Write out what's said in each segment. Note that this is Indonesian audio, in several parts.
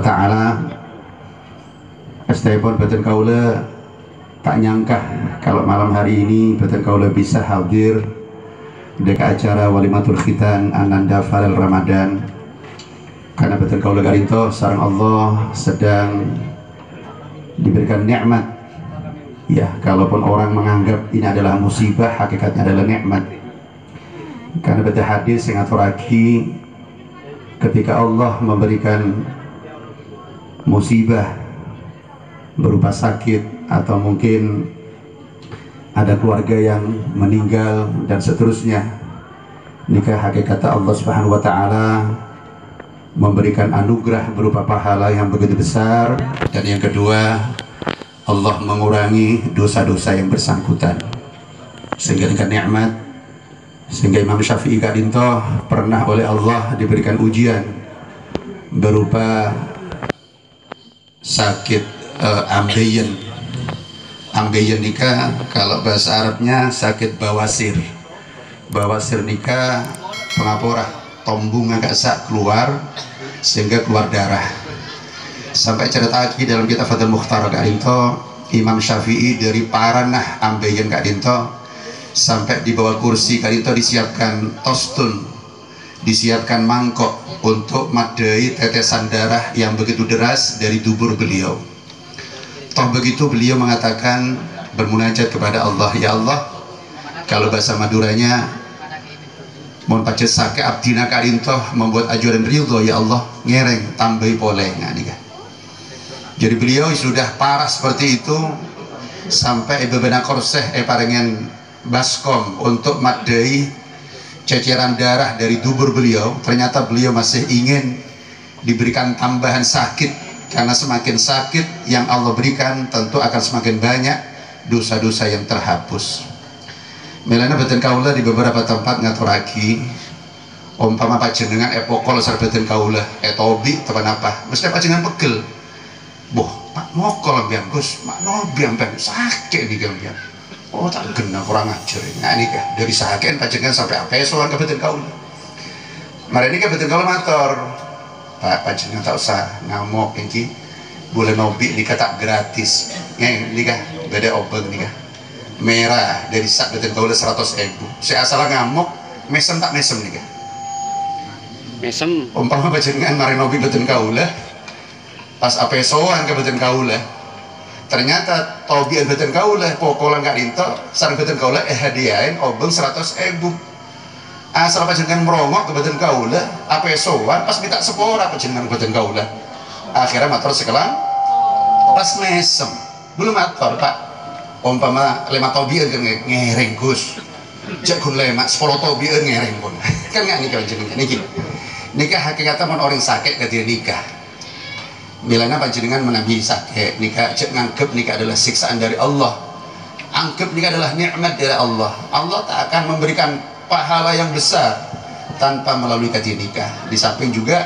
Ta'ala Astagfirullah badan kaula tak nyangka kalau malam hari ini badan kaula bisa hadir di acara Walimatul Khitan Ananda Falal Ramadan, karena badan kaula garinto sareng Allah sedang diberikan nikmat. Ya, kalaupun orang menganggap ini adalah musibah, hakikatnya adalah nikmat. Karena badan hadis yang aturaki ketika Allah memberikan musibah berupa sakit atau mungkin ada keluarga yang meninggal dan seterusnya, nikah hakikat Allah Subhanahu wa Ta'ala memberikan anugerah berupa pahala yang begitu besar, dan yang kedua Allah mengurangi dosa-dosa yang bersangkutan sehingga dengan nikmat. Sehingga Imam Syafi'i kadinto pernah oleh Allah diberikan ujian berupa sakit ambeien. Ambeien nikah kalau bahasa Arabnya sakit bawasir. Bawasir nikah pengapora tombung agak sak keluar sehingga keluar darah. Sampai cerita lagi dalam kitab Fathul Mukhtar kadinto Imam Syafi'i dari paranah ambeien kadinto sampai di bawah kursi kadinto disiapkan tostun, disiapkan mangkok untuk madai tetesan darah yang begitu deras dari dubur beliau. Toh begitu beliau mengatakan bermunajat kepada Allah, ya Allah, kalau bahasa Maduranya mohon pacet sake abdina kadinto membuat ajuran ridho, ya Allah ngereng tambahi boleh nggak. Jadi beliau sudah parah seperti itu sampai bebenah korseh parengen baskom untuk madai ceceran darah dari dubur beliau. Ternyata beliau masih ingin diberikan tambahan sakit, karena semakin sakit yang Allah berikan tentu akan semakin banyak dosa-dosa yang terhapus. Melana beten kaula di beberapa tempat ngaturaki umpama panjenengan epokol sar beten kaula etobi tepan apa mesti panjenengan pegel boh pak mokol ambiang Gus mak nobi ambiang sakit nih ambiang. Oh tak kena kurang ajar nah ini kah dari sahaken panjenengan sampai apa ya soal kebetulan kaula. Mari ini kebetulan kaula mator pak panjenengan tak usah ngamuk ini boleh nobi nikah tak gratis nikah beda obeng nikah merah dari sak betul kaula 100.000 saya asal ngamuk mesem tak mesem nikah mesem umpama panjenengan mari nobi betul kaula pas apa soal kebetulan kaula ternyata tobian beten kaulah pokolan gak dinto sarang beten kaulah hadiahin obeng 100.000 asal panjenengan merongok ke beten kaulah apa sowan pas minta sepora panjenengan beten kaulah akhirnya motor sekelang pas mesem belum motor pak umpama lema tobian ngereng Gus jagun lema 10 tobian ngereng pun kan gak nikah panjenengan nikah hakikatnya mau orang sakit ke dia nikah. Milana panjenengan menabi sakit nikah cek nganggep nikah adalah siksaan dari Allah, anggap nikah adalah nikmat dari Allah. Allah tak akan memberikan pahala yang besar tanpa melalui kajian nikah. Di samping juga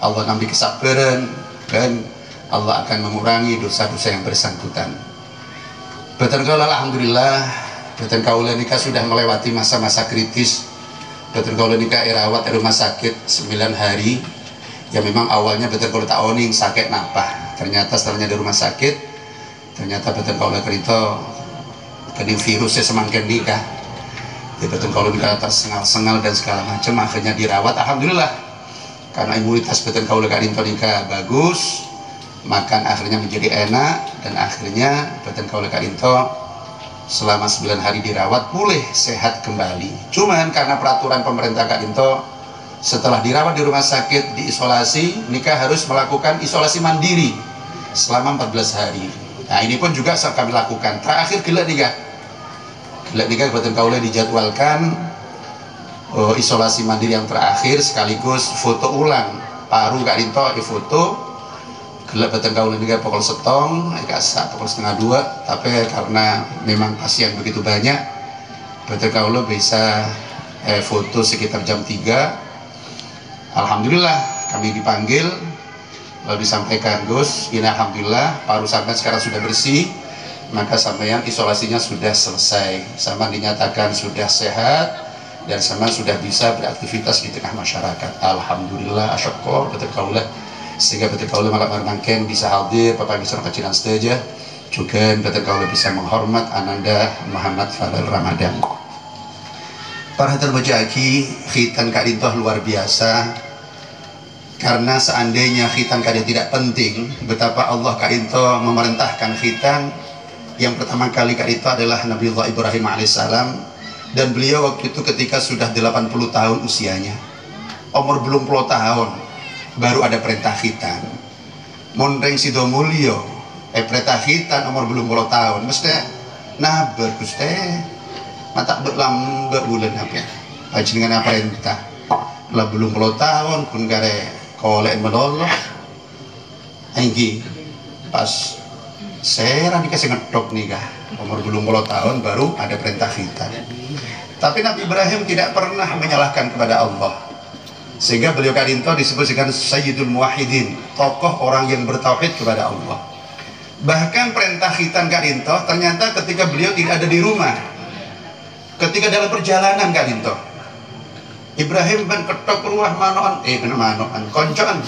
Allah nampi kesabaran dan Allah akan mengurangi dosa-dosa yang bersangkutan. Beten kaula alhamdulillah beten kaula nikah sudah melewati masa-masa kritis. Beten kaula nikah rawat di rumah sakit 9 hari. Ya memang awalnya betul kalau tak oning sakit napa, ternyata setelahnya di rumah sakit ternyata betul kalau kerito kena virusnya semakin nikah. Ya betul kalau nikah atas sengal-sengal dan segala macam akhirnya dirawat alhamdulillah karena imunitas betul kalau kerito nikah bagus, makan akhirnya menjadi enak dan akhirnya betul kalau kerito selama 9 hari dirawat pulih sehat kembali. Cuman karena peraturan pemerintah kerito setelah dirawat di rumah sakit diisolasi nikah harus melakukan isolasi mandiri selama 14 hari. Nah ini pun juga kami lakukan. Terakhir gila nikah kebetulan kaulah dijadwalkan isolasi mandiri yang terakhir sekaligus foto ulang paru gak dinto foto gila betul kaulah nikah pukul setong pukul setengah 2 tapi karena memang pasien begitu banyak betul kaulah bisa foto sekitar jam 3. Alhamdulillah kami dipanggil lalu disampaikan Gus ini alhamdulillah paru sampai sekarang sudah bersih, maka sampean isolasinya sudah selesai, sama dinyatakan sudah sehat dan sama sudah bisa beraktivitas di tengah masyarakat. Alhamdulillah asyukur betul kaulah sehingga betul kaulah malam mangken bisa hadir Bapak Gisor kecilan setuju juga betul kaulah bisa menghormat Ananda Muhammad Fadl Ramadan. Para hadirin berbahagia, khitan Kak Dintoh luar biasa. Karena seandainya khitan Kak Dintoh tidak penting, betapa Allah Kak Dintoh memerintahkan khitan. Yang pertama kali Kak Dintoh adalah Nabiullah Ibrahim alaihissalam, dan beliau waktu itu ketika sudah 80 tahun usianya, umur belum 10 tahun baru ada perintah khitan. Mondreng sido mulio perintah khitan umur belum 10 tahun mesti naber guste mata berlambat bulan apa dengan apa perintah lah belum 10 tahun pun kare kolek meloloh anggi pas serang dikasih ngedok nih kah umur belum 10 tahun baru ada perintah khitan. Tapi Nabi Ibrahim tidak pernah menyalahkan kepada Allah, sehingga beliau Kak Dintoh disebut dengan Sayyidul Muwahhidin, tokoh orang yang bertauhid kepada Allah. Bahkan perintah khitan Kak Dintoh ternyata ketika beliau tidak ada di rumah, ketika dalam perjalanan Kak Dintoh, Ibrahim ben ketok ruah manoan koncoan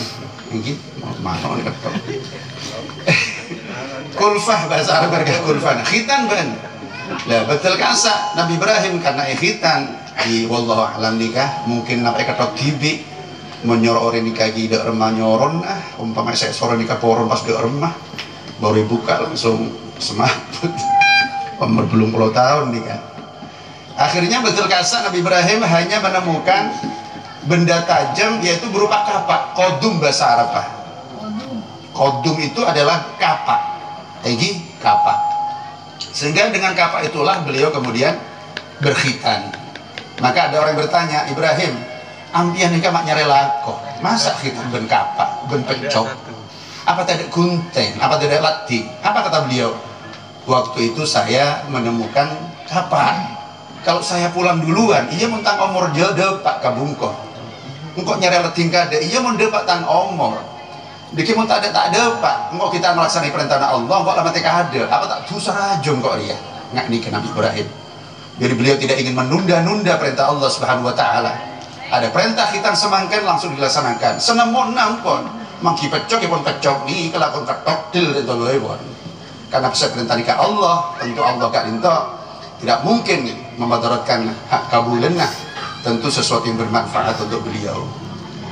iki manoan ketok kulfah bahasa Arab berkah kulfah khitan ben lah betul kasa Nabi Ibrahim karena khitan di wallahu alam nikah mungkin nape ketok tibi menyorok ore nikah gida remah nyoron umpama saya sore nikah poron pas gak remah baru buka langsung semaput umur belum 10 tahun nikah. Akhirnya betul kasa Nabi Ibrahim hanya menemukan benda tajam yaitu berupa kapak, kodum bahasa Arab. Kodum itu adalah kapak, kapak. Sehingga dengan kapak itulah beliau kemudian berkhitan. Maka ada orang bertanya, Ibrahim, ampian nikah mak nyarelako, masa khitan ben kapak, ben pecok? Apa tidak gunting, apa tidak lati? Apa kata beliau? Waktu itu saya menemukan kapak. Kalau saya pulang duluan, iya mentang omor jauh pak kabungko. Engkau nyari leting kade, iya mau depak tan omor. Diki mau tak ada pak. Engkau kita melaksanakan perintah Allah, engkau lama tidak ada. Apa tak dosa rajum kok dia? Nggak nih ke Nabi Ibrahim. Jadi beliau tidak ingin menunda-nunda perintah Allah Subhanahu Wa Taala. Ada perintah khitan semangkan langsung dilaksanakan. Senamon nampon, mangki pecok ya pun pecok nih kelakon ketok til dan tolong. Karena perintah nikah Allah, tentu Allah Kak Dintoh tidak mungkin memadaratkan hak kabulana, tentu sesuatu yang bermanfaat untuk beliau.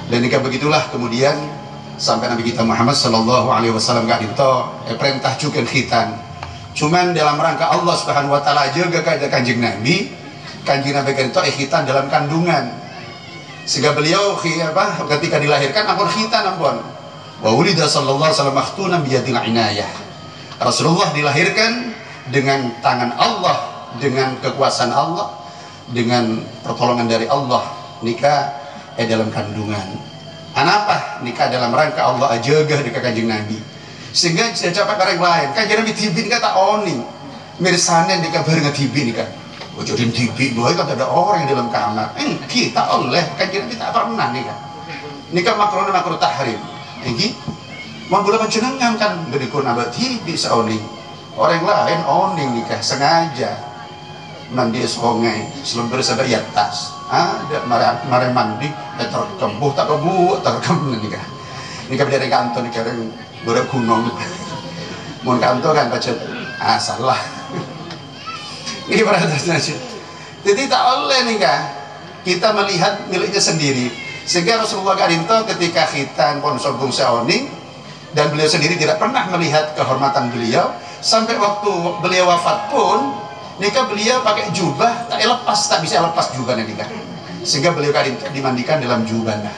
Dan jika begitulah kemudian sampai Nabi kita Muhammad sallallahu alaihi wasallam Kak Dintoh perintah juga khitan. Cuman dalam rangka Allah Subhanahu wa taala juga kayak Kanjeng Nabi Kak Dintoh khitan dalam kandungan. Sehingga beliau ketika dilahirkan ampun khitan ampun. Wa ulida sallallahu alaihi wasallam makhtunan biyadil inayah. Rasulullah dilahirkan dengan tangan Allah, dengan kekuasaan Allah, dengan pertolongan dari Allah, nikah dalam kandungan. Kenapa? Nikah dalam rangka Allah ajaga dekat Kanjeng Nabi. Sehingga saya capai barang lain. Kanjeng Nabi tibi nikah tak oni. Mirsane nikah bareng tibi nikah. Ojorin tibi, dua kan ada orang yang dalam kamar. Kita oleh Kanjeng Nabi tak pernah nikah. Nikah makruh tahrim. Mau bola panjenengan kan dari kurang abad tibi saoni. Orang lain oning nikah sengaja. Mandi sungai selembur sadar ya tas ada mare mandi terkembuh tak kebu terkem nikah dari kantor nikah dari berak gunung mau kantor kan baca salah ini perhatian aja. Jadi tak oleh nikah kita melihat miliknya sendiri. Sehingga Rasulullah Kak Dintoh ketika khitan pon sobung saoning dan beliau sendiri tidak pernah melihat kehormatan beliau sampai waktu beliau wafat pun nikah beliau pakai jubah tak lepas, tak bisa lepas jubahnya nikah. Sehingga beliau dimandikan dalam jubahnya.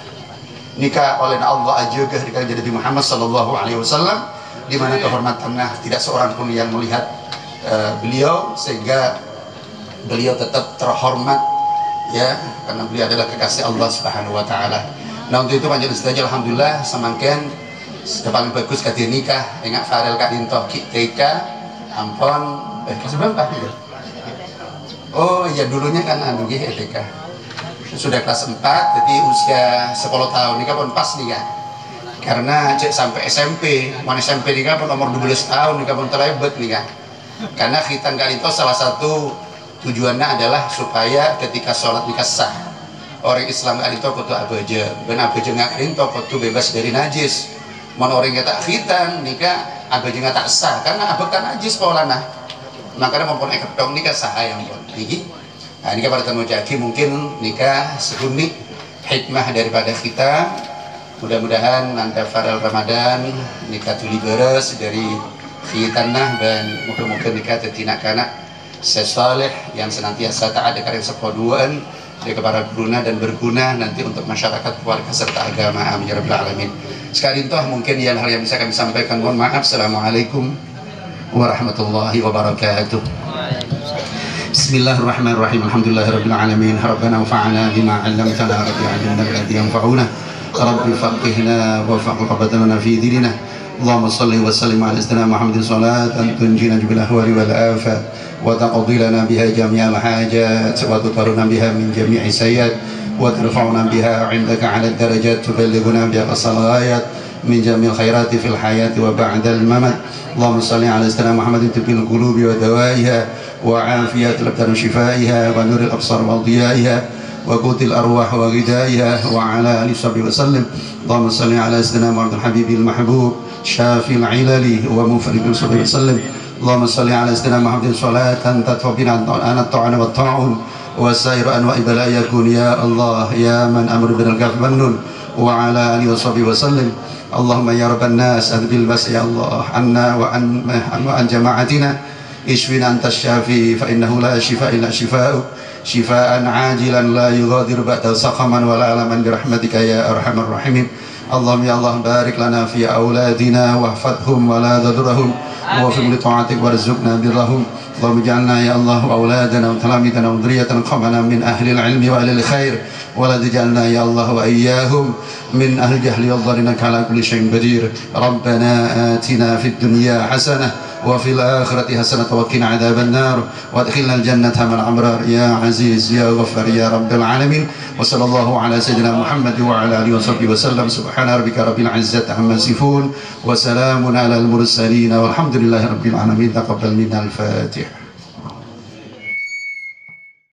Nikah oleh Allah ajaga nikah jadi Muhammad sallallahu alaihi wasallam di mana kehormatannya tidak seorang pun yang melihat beliau, sehingga beliau tetap terhormat ya karena beliau adalah kekasih Allah Subhanahu wa taala. Nah untuk itu panjenengan saja alhamdulillah samangken paling bagus kati nikah ingat Farel Kak Dintoh TK ampun kelas berapa? Oh iya dulunya kan TK sudah kelas 4 jadi usia 10 tahun nikah pun pas nikah karena cek sampai SMP mana SMP nikah pun umur 12 tahun nikah pun terlebet nikah karena khitan Kak Dintoh salah satu tujuannya adalah supaya ketika sholat nikah sah orang Islam Kak Dintoh kutu abaja ben abaja Kak Dintoh kutu bebas dari najis orang kita khitan nikah agak juga tak sah karena abek kan najis polana makanya maupun ekerdong nikah sah yang pun ini nah, nikah pada temu jaki mungkin nikah sebunik hikmah daripada kita mudah-mudahan nanti Farel Ramadan nikah tuli beres dari khitanah dan mudah-mudahan nikah tetinak kanak sesoleh yang senantiasa tak ada karya sepaduan dari kepada guna dan berguna nanti untuk masyarakat, keluarga serta agama. Amin ya rabbal alamin. Sekali itu mungkin yang hal yang bisa kami sampaikan. Mohon maaf. Assalamualaikum warahmatullahi wabarakatuh. Bismillahirrahmanirrahim. Alhamdulillahirabbil alamin. Rabbana anfa'na bima 'allamtana rabbi 'allimna alladhi yanfa'una rabbi faqihna wa faqih qabatana fi dinina. Allahumma salli wa sallim ala sayyidina Muhammadin salatan tunjina bil ahwali wal afat wa taqdi lana biha jami'al hajat wa tutaruna biha min jami'i sayyat wa tarfa'una biha 'indaka 'ala darajat tuballighuna biha aqsal ghayat min jami'il khairati fil hayati wa ba'dal mamat. Allahumma salli ala sayyidina Muhammadin tibbil qulubi wa dawaiha wa 'afiyatil abdan shifaiha wa nuril absar wa diyaiha وقوت الأرواح وغذائها وعلى آله وصحبه وسلم. اللهم صل على سيدنا محمد الحبيب المحبوب شافي العلل ومفرد صلى الله عليه وسلم. اللهم صل على سيدنا محمد صلاة تدفع بنا عن الطعن والطاعون وسائر أنواع بلاء يكون يا الله يا من أمر بالعدل والمنن وعلى آله وصحبه وسلم. اللهم يا رب الناس أذهب البأس يا الله عنا وعن جماعتنا اشفنا أنت الشافي فإنه لا شفاء إلا شفاؤك شفاء عاجلا لا يغادر بعده سقما ولا ألما برحمتك يا أرحم الراحمين. اللهم يا الله بارك لنا في أولادنا واحفظهم ولا تضرهم ووفق لطاعتك وارزقنا برهم. اللهم اجعلنا يا الله أولادنا وتلاميذنا وذرية قومنا من أهل العلم وأهل الخير ولا تجعلنا يا الله وإياهم من أهل الجهل والضلال إنك على كل شيء قدير. ربنا آتنا في الدنيا حسنة وفي الآخرة حسنة وقنا عذاب النار وادخلنا الجنة مع الأبرار يا عزيز يا غفار يا رب العالمين. وصلى الله على سيدنا محمد وعلى آله وصحبه وسلم. سبحان ربك رب العزة عما يصفون وسلام على المرسلين والحمد لله رب العالمين. تقبل منا الفاتحة.